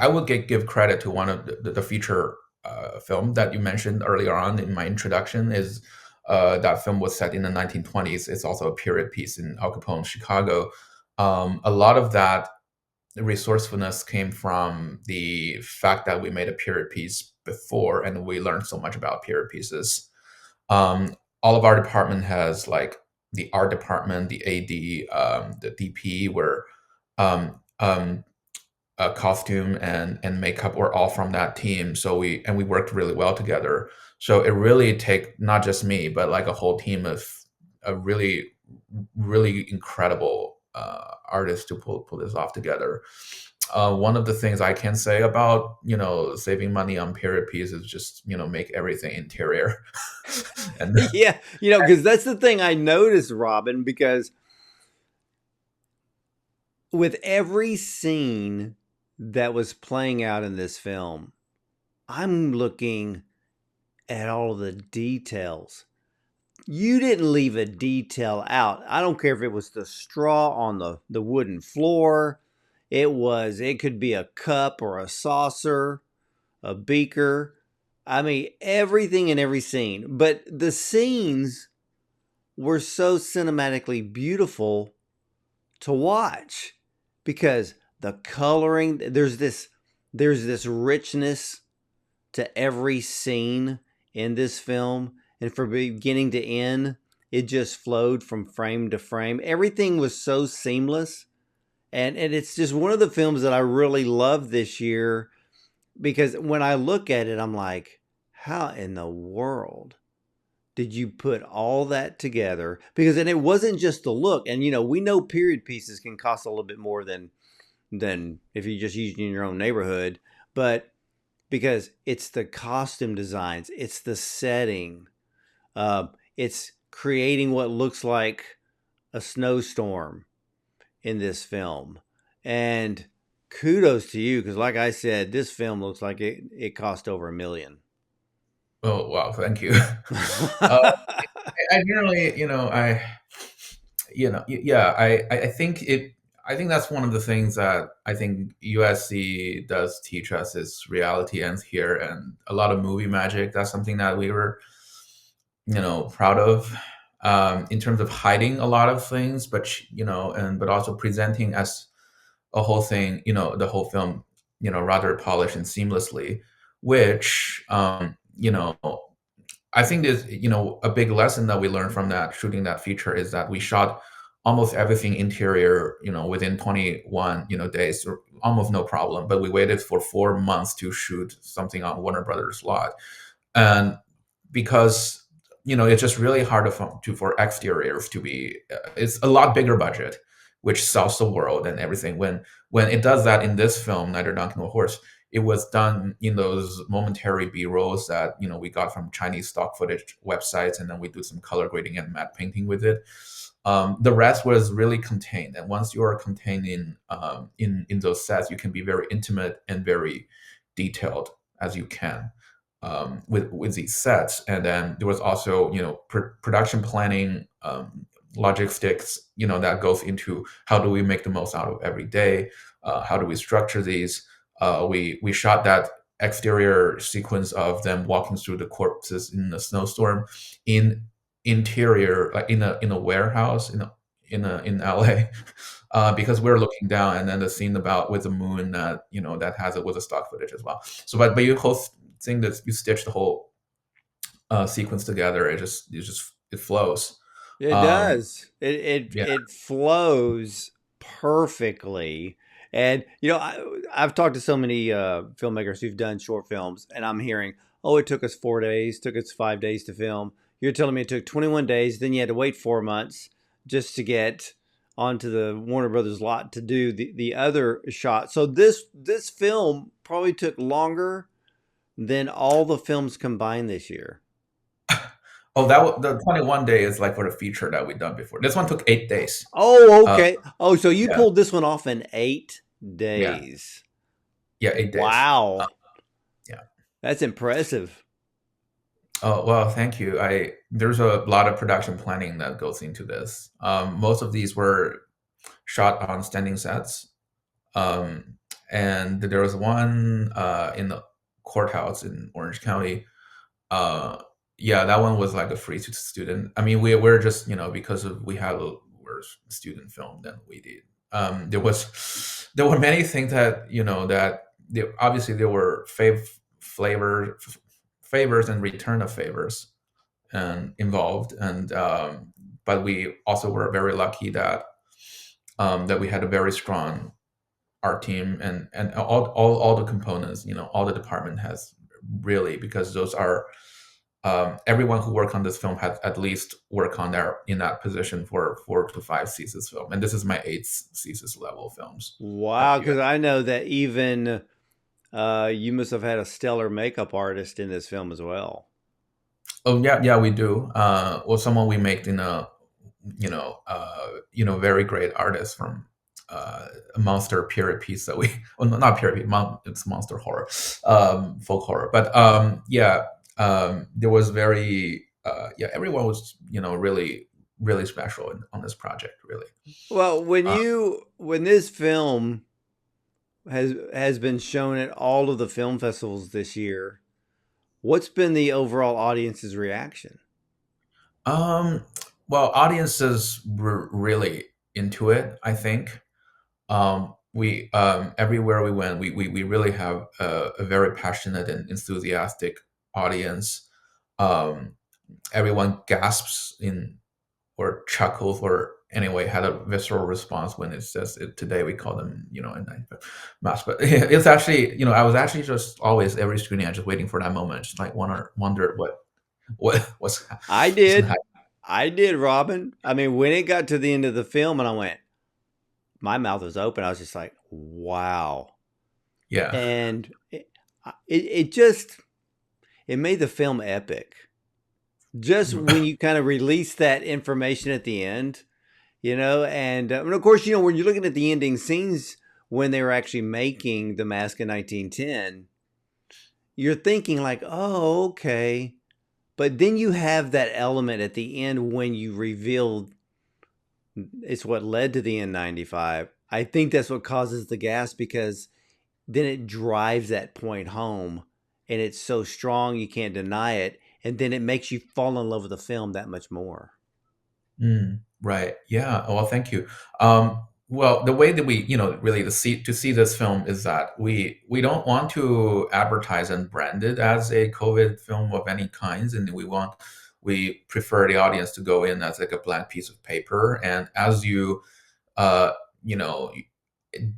would give credit to one of the feature film that you mentioned earlier on in my introduction. Is that film was set in the 1920s. It's also a period piece in Al Capone's Chicago. A lot of that resourcefulness came from the fact that we made a period piece before, and we learned so much about period pieces. All of our department has like the art department, the AD, the DP, where um, um, costume and makeup were all from that team. So we worked really well together. So it really take not just me, but like a whole team of a really incredible artists to pull this off together. One of the things I can say about saving money on period pieces is just make everything interior, and Yeah, because that's the thing I noticed, Robin, because with every scene that was playing out in this film, I'm looking at all of the details. You didn't leave a detail out. I don't care if it was the straw on the wooden floor. It could be a cup or a saucer, a beaker. I mean, everything in every scene. But the scenes were so cinematically beautiful to watch because the coloring, there's this richness to every scene in this film, and from beginning to end it just flowed from frame to frame. Everything was so seamless, and it's just one of the films that I really love this year because when I look at it I'm like, how in the world did you put all that together? Because and it wasn't just the look, and we know period pieces can cost a little bit more than if you just use it in your own neighborhood, but because it's the costume designs, it's the setting, it's creating what looks like a snowstorm in this film. And kudos to you because, like I said, this film looks like it cost over $1 million. oh wow, thank you. uh, I generally, yeah, I think it. I think that's one of the things that I think USC does teach us is reality ends here, and a lot of movie magic. That's something that we were, proud of, in terms of hiding a lot of things, but but also presenting as a whole thing, the whole film, rather polished and seamlessly, which, I think there's, a big lesson that we learned from that shooting that feature is that we shot almost everything interior, within 21, days, or almost no problem. But we waited for 4 months to shoot something on Warner Brothers lot, and because it's just really hard for exteriors to be. It's a lot bigger budget, which sells the world and everything. When it does that in this film, Neither Donkey Nor Horse, it was done in those momentary b-rolls that we got from Chinese stock footage websites, and then we do some color grading and matte painting with it. The rest was really contained, and once you are contained in those sets, you can be very intimate and very detailed as you can with these sets. And then there was also production planning, logistics, that goes into how do we make the most out of every day, how do we structure these. We shot that exterior sequence of them walking through the corpses in the snowstorm in interior, like in a warehouse in LA, because we're looking down, and then the scene about with the moon that that has it with the stock footage as well. So, but you whole thing that you stitch the whole sequence together, it flows. It Um, does. yeah. It flows perfectly. And I've talked to so many filmmakers who've done short films, and I'm hearing, "Oh, it took us 4 days, took us 5 days to film." You're telling me it took 21 days, then you had to wait 4 months just to get onto the Warner Brothers lot to do the other shot. So this film probably took longer than all the films combined this year. Oh, the 21-day is like for the feature that we done before. This one took 8 days. Oh, Uh, okay. Oh, so you yeah, pulled this one off in eight yeah, days. yeah, 8 days. Wow. Yeah. That's impressive. Oh, well, thank you. There's a lot of production planning that goes into this. Most of these were shot on standing sets. And there was one in the courthouse in Orange County. Uh, yeah, that one was like a free to student. I mean, we're just because of we're student film, then we did. There were many things that that obviously there were favors and return of favors and involved, and but we also were very lucky that we had a very strong art team, and all the components, all the department has really, because those are everyone who worked on this film had at least worked on there in that position for 4 to 5 thesis film, and this is my eighth thesis level films at Wow, the US. because I know that even you must have had a stellar makeup artist in this film as well. Oh yeah, yeah, we do. Well, someone we made in a very great artist from a monster period piece that we well, not period, it's monster horror, folk horror. But yeah, there was very yeah, everyone was really really special on this project, really. Well, Uh, when this film has been shown at all of the film festivals this year, what's been the overall audience's reaction? um, well, audiences were really into it, I think. We everywhere we went, we really have a very passionate and enthusiastic audience. Um, Everyone gasps in or chuckles or anyway had a visceral response when it says it. Today we call them a ninth mass, but it's actually I was actually just always every screening I just waiting for that moment, just like wonder what's I what's gonna did. happen. I did, Robin. I mean, when it got to the end of the film and I went, my mouth was open. I was just like, wow. Yeah. And it just, it made the film epic. Just when you kind of release that information at the end, and of course, when you're looking at the ending scenes when they were actually making The Mask in 1910, you're thinking like, oh, okay. But then you have that element at the end when you reveal it's what led to the N95. I think that's what causes the gas because then it drives that point home and it's so strong you can't deny it. And then it makes you fall in love with the film that much more. Right. Yeah. Well, thank you. Well, the way that we, really to see this film is that we don't want to advertise and brand it as a COVID film of any kinds, and we prefer the audience to go in as like a blank piece of paper, and as you uh, you know,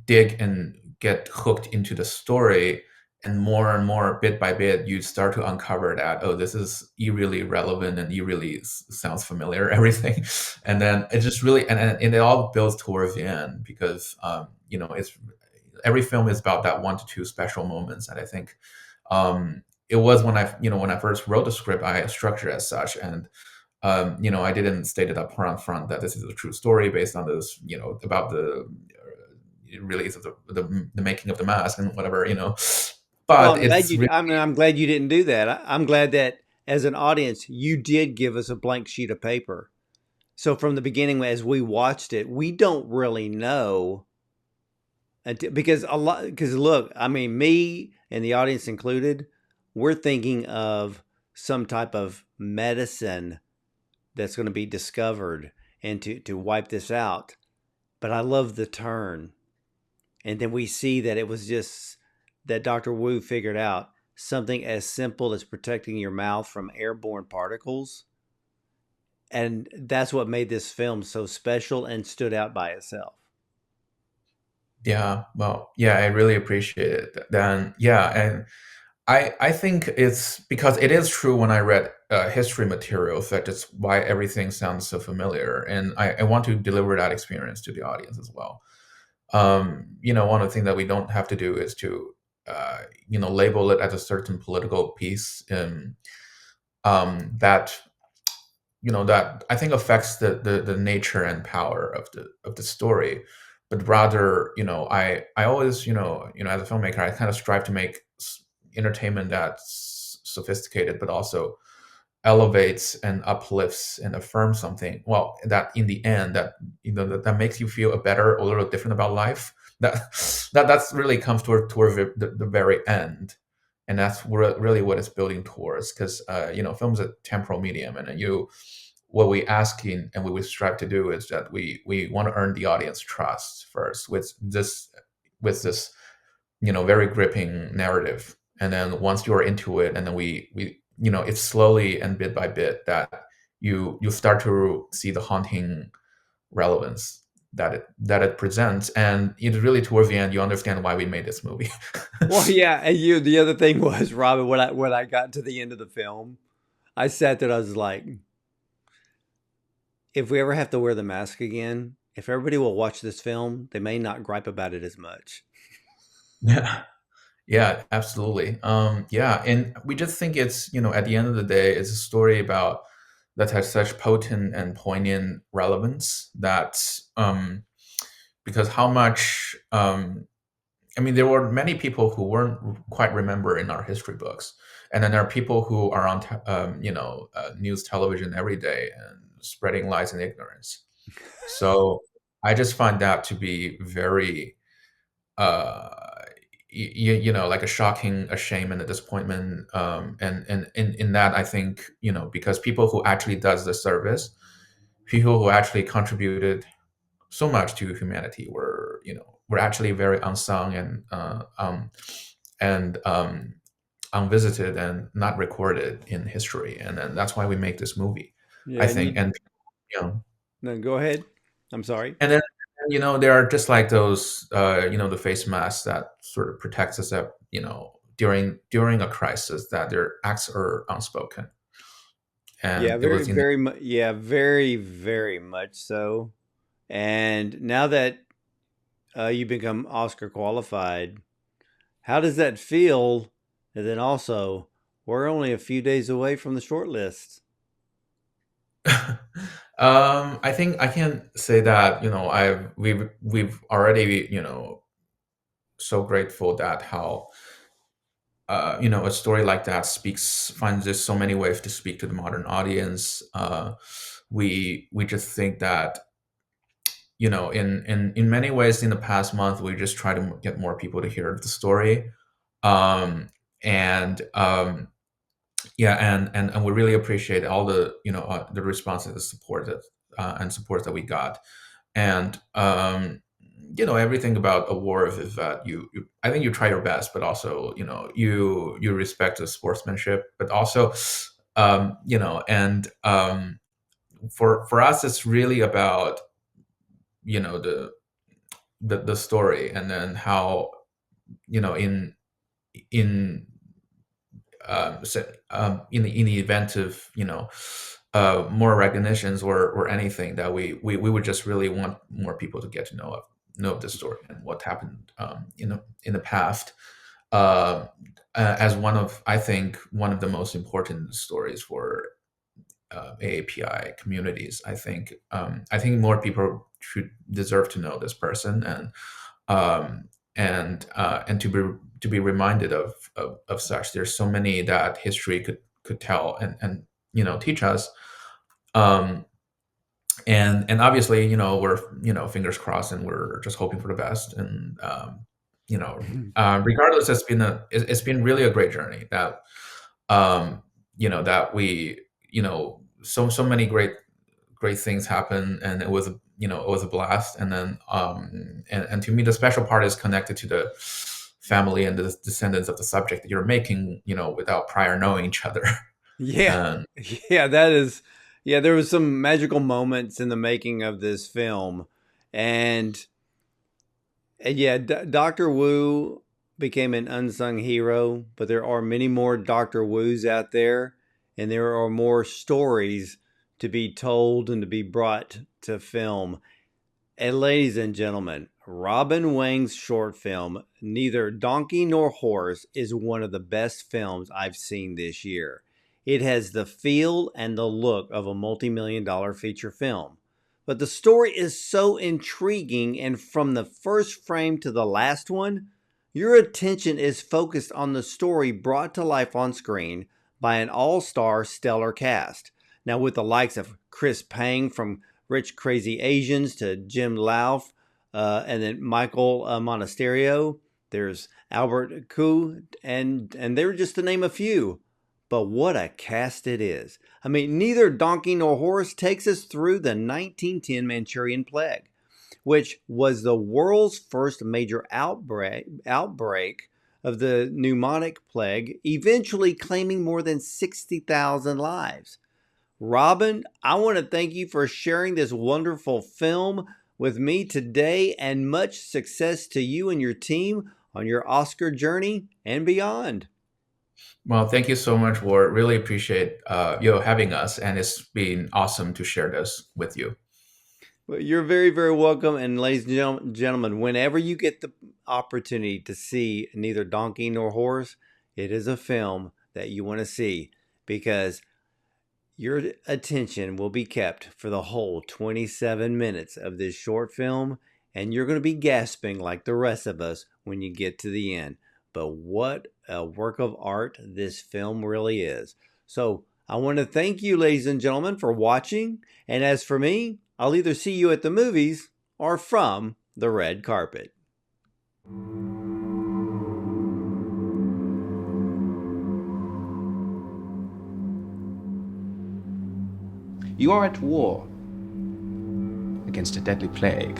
dig and get hooked into the story, and more bit by bit you start to uncover that, oh, this is eerily relevant and eerily sounds familiar, everything. And then it just really and it all builds towards the end, because it's every film is about that 1 to 2 special moments. And I think it was when I first wrote the script, I structured as such. And I didn't state it up front that this is a true story based on this, about the release of the making of the mask and whatever, Well, but I'm glad it's you. really, I'm glad you didn't do that. I'm glad that as an audience, you did give us a blank sheet of paper. So from the beginning, as we watched it, we don't really know because a lot. Because look, I mean, me and the audience included, we're thinking of some type of medicine that's going to be discovered and to wipe this out. But I love the turn. And then we see that it was just that Dr. Wu figured out something as simple as protecting your mouth from airborne particles. And that's what made this film so special and stood out by itself. yeah, well, yeah, I really appreciate it. Then, yeah, and I think it's because it is true when I read history materials that it's why everything sounds so familiar, and I want to deliver that experience to the audience as well. One of the things that we don't have to do is to, label it as a certain political piece, that that I think affects the nature and power of the story, but rather, I always, as a filmmaker, I kind of strive to make entertainment that's sophisticated, but also elevates and uplifts and affirms something. Well, that in the end, that makes you feel a better, a little different about life. That that's really comes toward the very end, and that's really what it's building towards. Because film's a temporal medium, and what we ask in and what we strive to do is that we want to earn the audience trust first with this very gripping narrative, and then once you're into it, and then we it's slowly and bit by bit that you start to see the haunting relevance that it presents, and it's really towards the end you understand why we made this movie. Well, yeah, and the other thing was, Robin, when I got to the end of the film, I sat there, I was like, if we ever have to wear the mask again, if everybody will watch this film, they may not gripe about it as much. Yeah, yeah, absolutely. Yeah, and we just think it's, at the end of the day, it's a story about that has such potent and poignant relevance that, because how much, I mean, there were many people who weren't quite remembered in our history books, and then there are people who are on news television every day and spreading lies and ignorance. So I just find that to be very, uh, like a shocking, a shame, and a disappointment. And in that, I think, because people who actually does the service, people who actually contributed so much to humanity were actually very unsung and unvisited and not recorded in history, and then that's why we make this movie, Yeah, I and think. you And you know no, go ahead. I'm sorry. and then there are just like those the face masks that sort of protects us up, during a crisis, that their acts are unspoken, Yeah, and it very, was in very much. Yeah, very, very much so. And now that you become Oscar qualified, how does that feel? And then also, we're only a few days away from the short list. I think I can say that, we've already, so grateful that how, a story like that finds just so many ways to speak to the modern audience. We just think that, in many ways in the past month, we just try to get more people to hear the story. um and yeah, and we really appreciate all the, the response and the support that we got. And everything about awards is that I think you try your best, but also, you respect the sportsmanship, but also, and for us it's really about, the story, and then how, in in in the event of, more recognitions or anything, that we would just really want more people to get to know of this story and what happened, in the past, uh, as one of, I think, one of the most important stories for AAPI communities. I think more people should deserve to know this person, and to be reminded of such. There's so many that history could tell and teach us. Um, and obviously, we're fingers crossed, and we're just hoping for the best. And regardless, it's been really a great journey. That that we so many great things happen, and it was a blast. And then and to me, the special part is connected to the family and the descendants of the subject that you're making, without prior knowing each other. Yeah. And Yeah, that is. Yeah, there was some magical moments in the making of this film. And, and yeah, Dr. Wu became an unsung hero, but there are many more Dr. Wus out there, and there are more stories to be told and to be brought to film. And ladies and gentlemen, Robin Wang's short film, Neither Donkey Nor Horse, is one of the best films I've seen this year. It has the feel and the look of a multi-million-dollar feature film. But the story is so intriguing, and from the first frame to the last one, your attention is focused on the story brought to life on screen by an all-star stellar cast. Now, with the likes of Chris Pang from Rich Crazy Asians to Jim Lau, and then Michael Monasterio. There's Albert Koo, and they're just to name a few. But what a cast it is. I mean, Neither Donkey Nor Horse takes us through the 1910 Manchurian Plague, which was the world's first major outbreak of the pneumonic plague, eventually claiming more than 60,000 lives. Robin, I want to thank you for sharing this wonderful film with me today, and much success to you and your team on your Oscar journey and beyond. well, thank you so much, Ward. Really appreciate you having us, and it's been awesome to share this with you. Well, you're very, very welcome. And ladies and gentlemen, whenever you get the opportunity to see Neither Donkey Nor Horse, it is a film that you want to see, because your attention will be kept for the whole 27 minutes of this short film, and you're going to be gasping like the rest of us when you get to the end. But what a work of art this film really is. So I want to thank you, ladies and gentlemen, for watching. And as for me, I'll either see you at the movies or from the red carpet. You are at war against a deadly plague.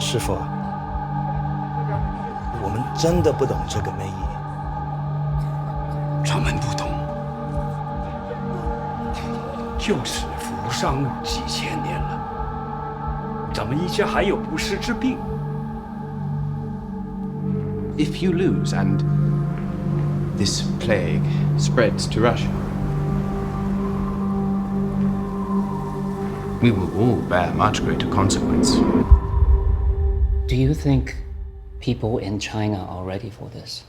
师傅，我们真的不懂这个梅医。咱们不懂，就是服伤几千年了，咱们医家还有不施之病。If you lose and this plague spreads to Russia, we will all bear much greater consequence. Do you think people in China are ready for this?